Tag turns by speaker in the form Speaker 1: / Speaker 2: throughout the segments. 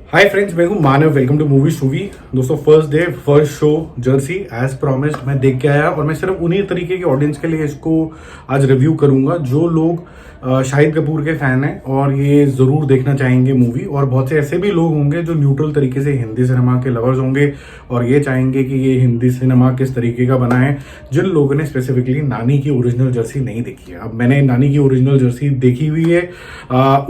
Speaker 1: हाय friends, मैं हूं Manav. Welcome to movie शूवी। दोस्तों, first day first show Jersey as promised मैं देख के आया और मैं सिर्फ उन्हीं तरीके के ऑडियंस के लिए इसको आज रिव्यू करूंगा जो लोग शाहिद कपूर के फैन हैं और ये जरूर देखना चाहेंगे मूवी। और बहुत से ऐसे भी लोग होंगे जो न्यूट्रल तरीके से हिंदी सिनेमा के लवर्स होंगे और ये चाहेंगे कि ये हिंदी सिनेमा किस तरीके का बना है। जिन लोगों ने स्पेसिफिकली नानी की ओरिजिनल जर्सी नहीं देखी है, अब मैंने नानी की ओरिजिनल जर्सी देखी हुई है,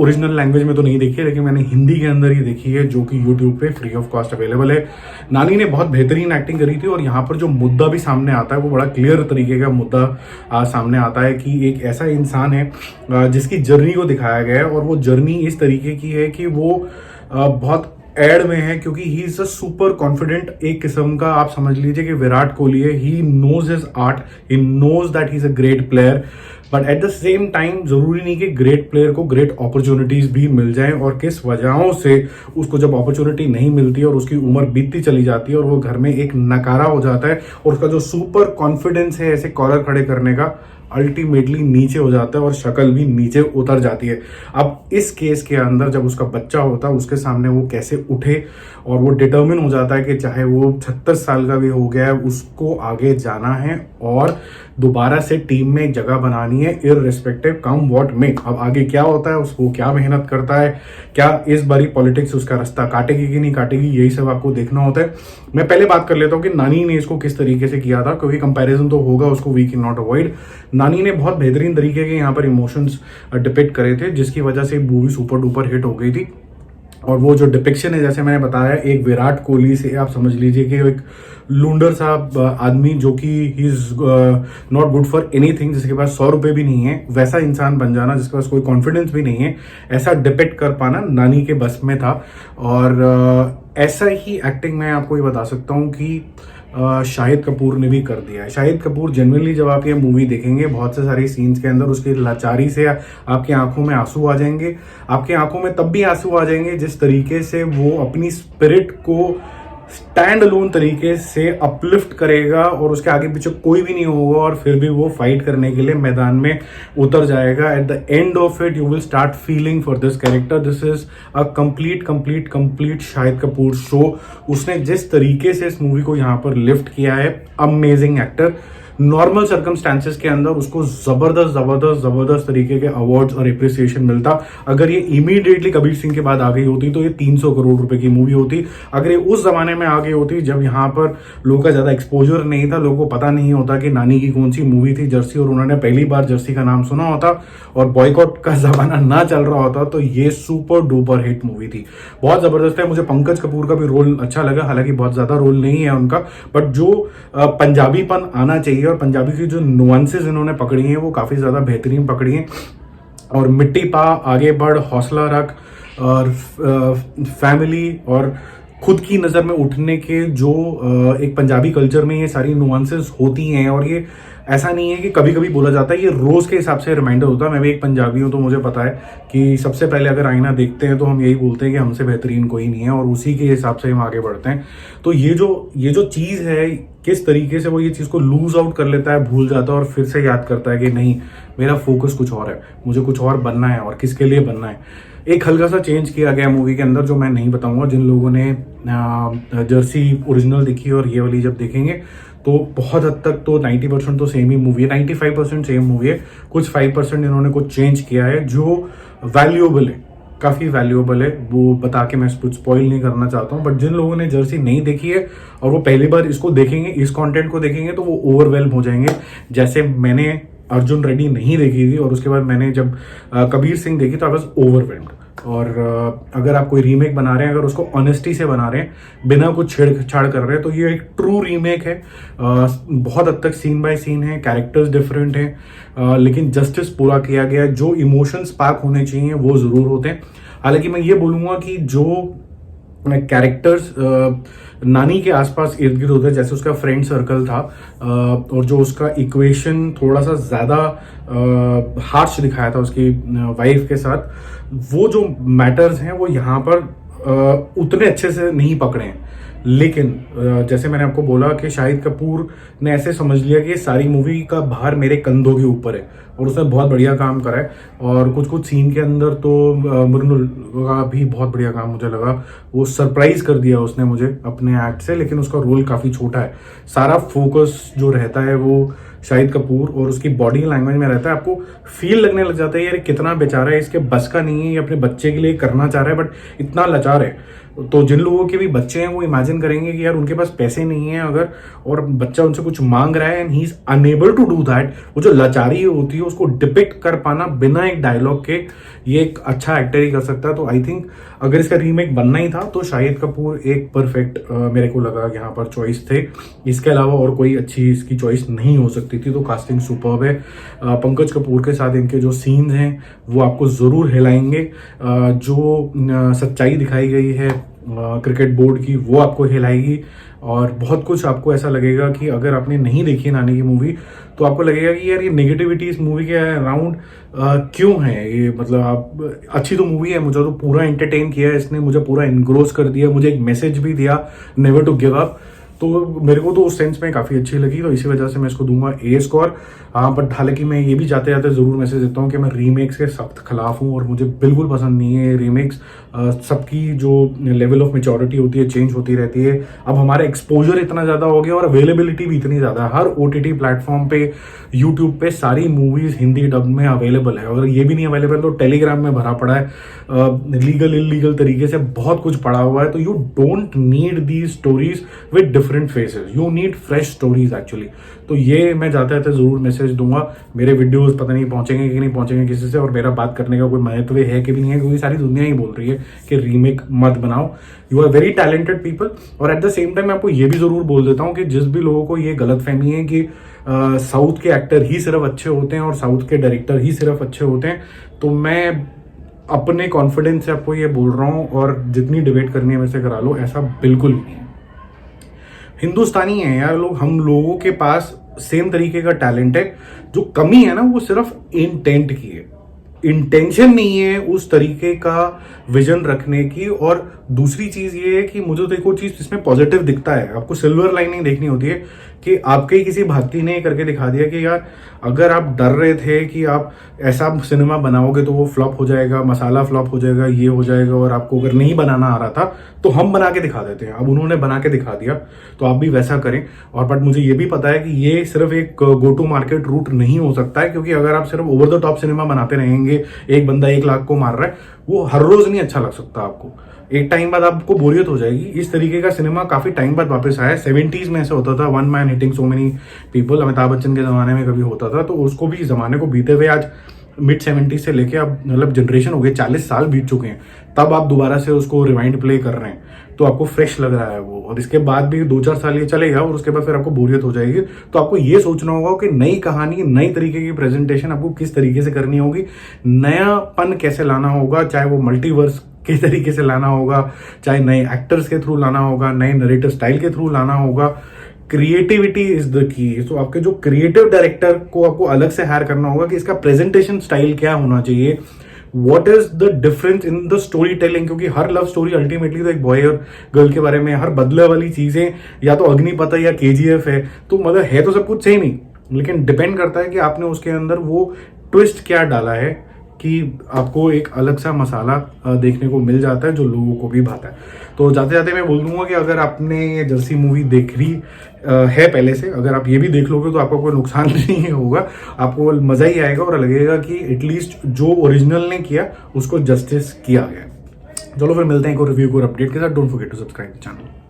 Speaker 1: ओरिजिनल लैंग्वेज में तो नहीं देखी है लेकिन मैंने हिंदी के अंदर ही देखी है, जो कि यूट्यूब पे फ्री ऑफ कॉस्ट अवेलेबल है। नानी ने बहुत बेहतरीन एक्टिंग करी थी और यहाँ पर जो मुद्दा भी सामने आता है वो बड़ा क्लियर तरीके का मुद्दा सामने आता है कि एक ऐसा इंसान है जिसकी जर्नी को दिखाया गया है और वो जर्नी इस तरीके की है कि वो बहुत एड में है, क्योंकि ही इज अ सुपर कॉन्फिडेंट। एक किस्म का आप समझ लीजिए कि विराट कोहली है। He knows his art, he knows that he is a great player, but at the same time जरूरी नहीं कि ग्रेट प्लेयर को ग्रेट अपॉर्चुनिटीज भी मिल जाएं और किस वजहों से उसको जब अपॉर्चुनिटी नहीं मिलती और उसकी उम्र बीतती चली जाती है और वो घर में एक नकारा हो जाता है और उसका जो सुपर कॉन्फिडेंस है ऐसे कॉलर खड़े करने का, अल्टीमेटली नीचे हो जाता है और शक्ल भी नीचे उतर जाती है। अब इस केस के अंदर जब उसका बच्चा होता है उसके सामने वो कैसे उठे और वो डिटर्मिन हो जाता है कि चाहे वो 36 साल का भी हो गया है, उसको आगे जाना है और दोबारा से टीम में जगह बनानी है, इररिस्पेक्टिव कम व्हाट मे। अब आगे क्या होता है, उसको क्या मेहनत करता है, क्या इस बारी पॉलिटिक्स उसका रास्ता काटेगी कि नहीं काटेगी, यही सब आपको देखना होता है। मैं पहले बात कर लेता हूँ कि नानी ने इसको किस तरीके से किया था, क्योंकि कंपैरिजन तो होगा, उसको वी कैन नॉट अवॉइड। नानी ने बहुत बेहतरीन तरीके के यहाँ पर इमोशंस डिपिक्ट करे थे, जिसकी वजह से मूवी सुपर डुपर हिट हो गई थी। और वो जो डिपिक्शन है, जैसे मैंने बताया, एक विराट कोहली से आप समझ लीजिए कि एक लूंडर सा आदमी जो कि he is not good for anything, जिसके पास 100 रुपए भी नहीं है, वैसा इंसान बन जाना जिसके पास कोई कॉन्फिडेंस भी नहीं है, ऐसा डिपिक्ट कर पाना नानी के बस में था। और ऐसा ही एक्टिंग मैं आपको ये बता सकता हूँ कि शाहिद कपूर ने भी कर दिया है। शाहिद कपूर जनरली जब आप ये मूवी देखेंगे, बहुत से सारे सीन्स के अंदर उसकी लाचारी से आपकी आंखों में आंसू आ जाएंगे। आपकी आंखों में तब भी आंसू आ जाएंगे जिस तरीके से वो अपनी स्पिरिट को स्टैंड अलोन तरीके से अपलिफ्ट करेगा और उसके आगे पीछे कोई भी नहीं होगा और फिर भी वो फाइट करने के लिए मैदान में उतर जाएगा। At the end of it you will start feeling for this character. This is a complete Shahid Kapoor show. उसने जिस तरीके से इस मूवी को यहाँ पर लिफ्ट किया है, अमेजिंग एक्टर। नॉर्मल सर्कमस्टांसेस के अंदर उसको जबरदस्त तरीके के अवार्ड्स और एप्रिसिएशन मिलता। अगर ये इमीडिएटली कबीर सिंह के बाद आ गई होती तो ये 300 करोड़ रुपए की मूवी होती। अगर ये उस जमाने में आ गई होती जब यहाँ पर लोगों का ज्यादा एक्सपोजर नहीं था, लोगों को पता नहीं होता कि नानी की कौन सी मूवी थी जर्सी, और उन्होंने पहली बार जर्सी का नाम सुना होता और बॉयकॉट का जमाना ना चल रहा होता, तो ये सुपर डुपर हिट मूवी थी। बहुत जबरदस्त है। मुझे पंकज कपूर का भी रोल अच्छा लगा, हालांकि बहुत ज्यादा रोल नहीं है उनका, बट जो पंजाबीपन आना चाहिए और पंजाबी की जो नुआंसेस इन्होंने पकड़ी हैं वो काफी ज्यादा बेहतरीन पकड़ी हैं। और मिट्टी पा, आगे बढ़, हौसला रख, और फैमिली और खुद की नजर में उठने के जो एक पंजाबी कल्चर में ये सारी नुआंसेस होती हैं। और ये ऐसा नहीं है कि कभी कभी बोला जाता है, ये रोज के हिसाब से रिमाइंडर होता है। मैं भी एक पंजाबी हूं तो मुझे पता है कि सबसे पहले अगर आईना देखते हैं तो हम यही बोलते हैं कि हमसे बेहतरीन कोई नहीं है और उसी के हिसाब से हम आगे बढ़ते हैं। तो ये जो चीज है, किस तरीके से वो ये चीज को लूज आउट कर लेता है, भूल जाता है और फिर से याद करता है कि नहीं, मेरा फोकस कुछ और है, मुझे कुछ और बनना है और किसके लिए बनना है। एक हल्का सा चेंज किया गया मूवी के अंदर जो मैं नहीं बताऊंगा। जिन लोगों ने जर्सी ओरिजिनल देखी और ये वाली जब देखेंगे तो बहुत हद तक तो 90% तो सेम ही मूवी है, 95% सेम मूवी है। कुछ 5% इन्होंने कुछ चेंज किया है जो वैल्यूएबल है, काफी वैल्यूएबल है। वो बता के मैं कुछ स्पॉइल नहीं करना चाहता हूँ, बट जिन लोगों ने जर्सी नहीं देखी है और वो पहली बार इसको देखेंगे, इस कंटेंट को देखेंगे, तो वो ओवरवेल्म हो जाएंगे। जैसे मैंने अर्जुन रेड्डी नहीं देखी थी और उसके बाद मैंने जब कबीर सिंह देखी तो आई वाज ओवरवेल्म्ड। और अगर आप कोई रीमेक बना रहे हैं, अगर उसको ऑनेस्टी से बना रहे हैं, बिना कुछ छेड़छाड़ कर रहे हैं, तो ये एक ट्रू रीमेक है। बहुत हद तक सीन बाय सीन है, कैरेक्टर्स डिफरेंट हैं, लेकिन जस्टिस पूरा किया गया है। जो इमोशंस पाक होने चाहिए वो जरूर होते हैं। हालांकि मैं ये बोलूंगा कि जो कैरेक्टर्स नानी के आसपास इर्द गिर्द होते हैं, जैसे उसका फ्रेंड सर्कल था और जो उसका इक्वेशन थोड़ा सा ज्यादा हार्श दिखाया था उसकी वाइफ के साथ, वो जो मैटर्स हैं वो यहाँ पर उतने अच्छे से नहीं पकड़े हैं। लेकिन जैसे मैंने आपको बोला कि शाहिद कपूर ने ऐसे समझ लिया कि ये सारी मूवी का भार मेरे कंधों के ऊपर है, और उसने बहुत बढ़िया काम करा है। और कुछ कुछ सीन के अंदर तो मृणुल का भी बहुत बढ़िया काम मुझे लगा। वो सरप्राइज कर दिया उसने मुझे अपने एक्ट से, लेकिन उसका रोल काफ़ी छोटा है। सारा फोकस जो रहता है वो शाहिद कपूर और उसकी बॉडी लैंग्वेज में रहता है। आपको फील लगने लग जाता है यार कितना बेचारा है, इसके बस का नहीं है, ये अपने बच्चे के लिए करना चाह रहा है बट इतना लाचार है। तो जिन लोगों के भी बच्चे हैं वो इमेजिन करेंगे कि यार उनके पास पैसे नहीं है अगर, और बच्चा उनसे कुछ मांग रहा है and he is unable to do that, वो जो लाचारी होती है उसको डिपिक्ट कर पाना बिना एक डायलॉग के, ये एक अच्छा एक्टर ही कर सकता है। तो आई थिंक अगर इसका रीमेक बनना ही था तो शाहिद कपूर एक परफेक्ट मेरे को लगा यहाँ पर चॉइस थे। इसके अलावा और कोई अच्छी इसकी चॉइस नहीं हो सकती थी। तो कास्टिंग सुपर्ब है। पंकज कपूर के साथ इनके जो सीन्स हैं वो आपको जरूर हिलाएंगे। जो सच्चाई दिखाई गई है क्रिकेट बोर्ड की वो आपको हिलाएगी, और बहुत कुछ आपको ऐसा लगेगा कि अगर आपने नहीं देखी नानी की मूवी तो आपको लगेगा कि यार ये नेगेटिविटी इस मूवी के अराउंड क्यों है। ये मतलब आप अच्छी तो मूवी है, मुझे तो पूरा एंटरटेन किया है इसने, मुझे पूरा इनग्रोस कर दिया, मुझे एक मैसेज भी दिया नेवर टू गिव अप। तो मेरे को तो उस सेंस में काफ़ी अच्छी लगी, तो इसी वजह से मैं इसको दूंगा ए स्कोर। हाँ, बट हालांकि मैं ये भी जाते जाते ज़रूर मैसेज देता हूँ कि मैं रीमेक्स के सख्त खिलाफ हूँ और मुझे बिल्कुल पसंद नहीं है रीमेक्स। सबकी जो लेवल ऑफ मेच्योरिटी होती है चेंज होती रहती है। अब हमारा एक्सपोजर इतना ज़्यादा हो गया और अवेलेबिलिटी भी इतनी ज़्यादा है। हर OTT प्लेटफॉर्म पे, यूट्यूब पे सारी मूवीज़ हिंदी डब में अवेलेबल है। और ये भी नहीं अवेलेबल तो टेलीग्राम में भरा पड़ा है, लीगल इलीगल तरीके से बहुत कुछ पड़ा हुआ है। तो you don't need these stories with different phases, you need fresh stories actually. तो ये मैं जाते जाते जरूर मैसेज दूंगा। मेरे वीडियोस पता नहीं पहुंचेंगे कि नहीं पहुंचेंगे किसी से, और मेरा बात करने का कोई महत्व है कि भी नहीं है, क्योंकि सारी दुनिया ही बोल रही है कि रीमेक मत बनाओ। You are very talented people. और एट द सेम टाइम मैं आपको ये भी जरूर बोल देता हूँ कि जिस भी लोगों को ये गलतफहमी है कि साउथ के एक्टर ही सिर्फ अच्छे होते हैं और साउथ के डायरेक्टर ही सिर्फ अच्छे होते हैं, तो मैं अपने कॉन्फिडेंस से आपको ये बोल रहा हूँ, और जितनी डिबेट करनी है मेरे से करा लो, ऐसा बिल्कुल नहीं है। हिंदुस्तानी है यार लोग, हम लोगों के पास सेम तरीके का टैलेंट है। जो कमी है ना वो सिर्फ इंटेंट की है, इंटेंशन नहीं है उस तरीके का विजन रखने की। और दूसरी चीज ये है कि मुझे तो एक और चीज इसमें पॉजिटिव दिखता है, आपको सिल्वर लाइनिंग देखनी होती है कि आपके ही किसी भारतीय ने करके दिखा दिया कि यार अगर आप डर रहे थे कि आप ऐसा सिनेमा बनाओगे तो वो फ्लॉप हो जाएगा, मसाला फ्लॉप हो जाएगा, ये हो जाएगा, और आपको अगर नहीं बनाना आ रहा था तो हम बना के दिखा देते हैं। अब उन्होंने बना के दिखा दिया तो आप भी वैसा करें। और बट मुझे ये भी पता है कि ये सिर्फ एक गो टू मार्केट रूट नहीं हो सकता है, क्योंकि अगर आप सिर्फ ओवर द टॉप सिनेमा बनाते रहेंगे, एक बंदा 1 लाख को मार रहा है, वो हर रोज नहीं अच्छा लग सकता आपको। एक टाइम बाद आपको बोरियत हो जाएगी। इस तरीके का सिनेमा काफी टाइम बाद वापस आया। 70s में ऐसा होता था, one man hitting so many people, Amitabh Bachchan के जमाने में कभी होता था। तो उसको भी जमाने को बीते हुए आज मिड 70s से लेके अब मतलब जनरेशन हो गए, 40 साल बीत चुके हैं, तब आप दोबारा से उसको रिवाइंड प्ले कर रहे हैं तो आपको फ्रेश लग रहा है वो। और इसके बाद भी 2-4 साल ये चलेगा और उसके बाद फिर आपको बोरियत हो जाएगी। तो आपको ये सोचना होगा कि नई कहानी, नई तरीके की प्रेजेंटेशन आपको किस तरीके से करनी होगी, नयापन कैसे लाना होगा, चाहे वो मल्टीवर्स के तरीके से लाना होगा, चाहे नए एक्टर्स के थ्रू लाना होगा, नए नरेटिव स्टाइल के थ्रू लाना होगा। Creativity is the key. तो आपके जो क्रिएटिव डायरेक्टर को आपको अलग से हायर करना होगा कि इसका प्रेजेंटेशन स्टाइल क्या होना चाहिए, what is the difference in the story telling. क्योंकि हर लव स्टोरी अल्टीमेटली तो एक बॉय और गर्ल के बारे में, हर बदले वाली चीजें या तो अग्निपथ है या KGF है, तो मतलब है तो सब कुछ सेम ही, लेकिन डिपेंड करता है कि आपने उसके अंदर वो ट्विस्ट क्या डाला है कि आपको एक अलग सा मसाला देखने को मिल जाता है जो लोगों को भी भाता है। तो जाते जाते मैं बोल दूंगा कि अगर आपने ये जर्सी मूवी देख ली है पहले से, अगर आप ये भी देख लोगे तो आपका कोई नुकसान नहीं होगा, आपको मजा ही आएगा और लगेगा कि एटलीस्ट जो ओरिजिनल ने किया उसको जस्टिस किया गया। चलो फिर मिलते हैं एक और रिव्यू और अपडेट के साथ। Don't forget to subscribe the channel.